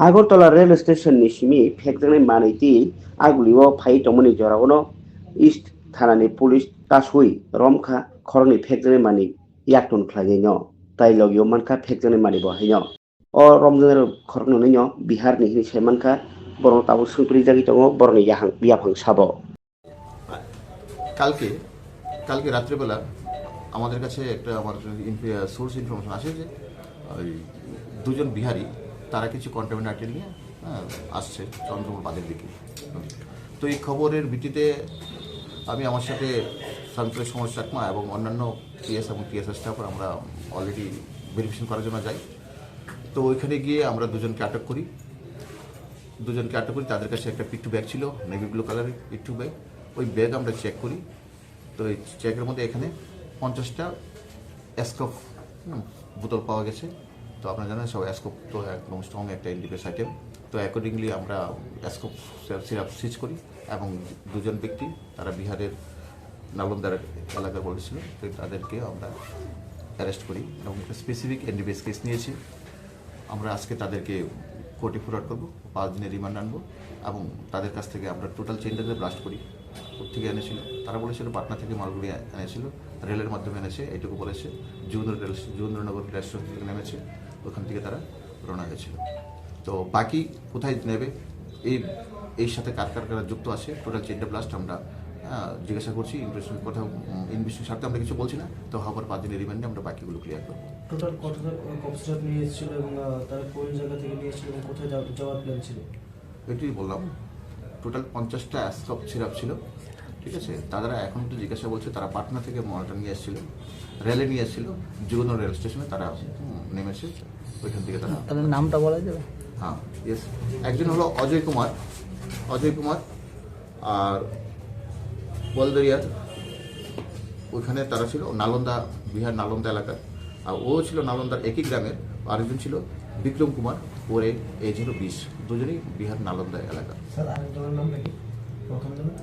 Agartala rail स्टेशननि सिमि फेकजानाय मानैति आगुलिओ फाइ तंमोननि जरावनो इस्ट थानानि पुलिस तासुइ रमखा खरनि फेकजानाय मानि याक्टन ख्लायनो ताइलगिओ मानखा फेकजानाय मानि बहायनो अ रमजान खरनोनैनो बिहारनि हिनि सेमानखा बरन ताबो सुंप्रि जागि दङ बरनि याहां साबो কালকে কালকে রাত্রেবেলা আমাদের কাছে একটা আমার সোর্স ইনফরমেশন আসে যে ওই দুজন বিহারি তারা কিছু কন্টামিনেটেড নিয়ে আসছে চন্দ্রপুর বাঁধের দিকে। তো এই খবরের ভিত্তিতে আমি আমার সাথে সঞ্চয় সমাজ চাকমা এবং অন্যান্য টিএস এবং টিএসএস স্টাফ আমরা অলরেডি ভেরিফিকেশন করার জন্য যাই। তো ওইখানে গিয়ে আমরা দুজনকে আটক করি। তাদের কাছে একটা পিট্টু ব্যাগ ছিল, নেভি ব্লু কালারের পিট্টু ব্যাগ। ওই ব্যাগ আমরা চেক করি। তো এই চেকের মধ্যে এখানে 50টা অ্যাসকপ বোতল পাওয়া গেছে। তো আপনারা জানেন সব অ্যাসকপ তো একদম স্ট্রং একটা ইন্ডিকেস আইটেম। তো অ্যাকর্ডিংলি আমরা অ্যাসকপ সিরাপ সিজ করি এবং দুজন ব্যক্তি তারা বিহারের নালন্দার এলাকায় বলেছিল, তো তাদেরকে আমরা অ্যারেস্ট করি এবং স্পেসিফিক এনডিপিএস কেস নিয়েছি। আমরা আজকে তাদেরকে কোর্টে ফরওয়ার্ড করবো, 5 দিনের রিমান্ড আনবো এবং তাদের কাছ থেকে আমরা টোটাল চেনটাকে ব্লাস্ট করি। থেকে এনেছিল তারা বলেছিল পাটনা থেকে মালগুড়ি এনেছিল, রেলের মাধ্যমে এনেছে, এইটুকু বলেছে। যুগেন্দ্রনগর রেল স্টেশন থেকে নেমেছে, ওখান থেকে তারা রওনা হয়েছিল। তো বাকি কোথায় নেবে এই সাথে কার যুক্ত আছে টোটাল চেনটা ব্লাস্ট আমরা জিজ্ঞাসা করছি। ইনভেস্টিগেশন স্বার্থে আমরা কিছু বলছি না। তো হবার 5 দিনের রিমান্ডে আমরা বাকিগুলো ক্লিয়ার করবো। টোটাল কতটা কপসিরাপ নিয়ে এসেছিল এবং তারা কোন জায়গা থেকে নিয়ে এসেছিল এবং কোথায় যাওয়ার প্ল্যান ছিল? এটাই বললাম, টোটাল 50টা অ্যাসকপ সিরাপ ছিল, ঠিক আছে। তারা এখন তো জিজ্ঞাসা বলছে তারা পাটনা থেকে মালটা নিয়ে এসেছিল, রেলে নিয়ে এসেছিল, যুগনগর রেল স্টেশনে তারা নেমেছে, ওইখান থেকে তাদের নামটা বলা যাবে? হ্যাঁ, ইয়েস। একজন হলো অজয় কুমার আর বলদরিয়ার, ওইখানে তারা ছিল নালন্দা, বিহার নালন্দা এলাকার। আর ও ছিল নালন্দার একই গ্রামের। আরেকজন ছিল বিক্রম কুমার, ওর এজ হলো 20। দুজনেই বিহার নালন্দা এলাকার।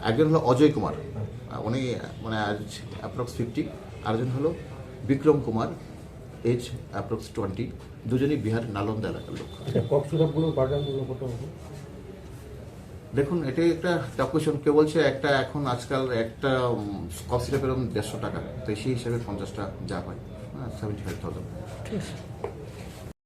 একজন হলো অজয় কুমার, উনি মানে অ্যাপ্রক্স 50। আরেকজন হলো বিক্রম কুমার, এজ অ্যাপ্রক্স 20। দুজনেই বিহার নালন্দা এলাকার লোক। দেখুন, এটাই একটা টাফ কোয়েশন। কেউ বলছে একটা এখন আজকাল একটা কফ সিরাপের 150 টাকা, তো সেই হিসাবে 50টা যা হয় 75,000।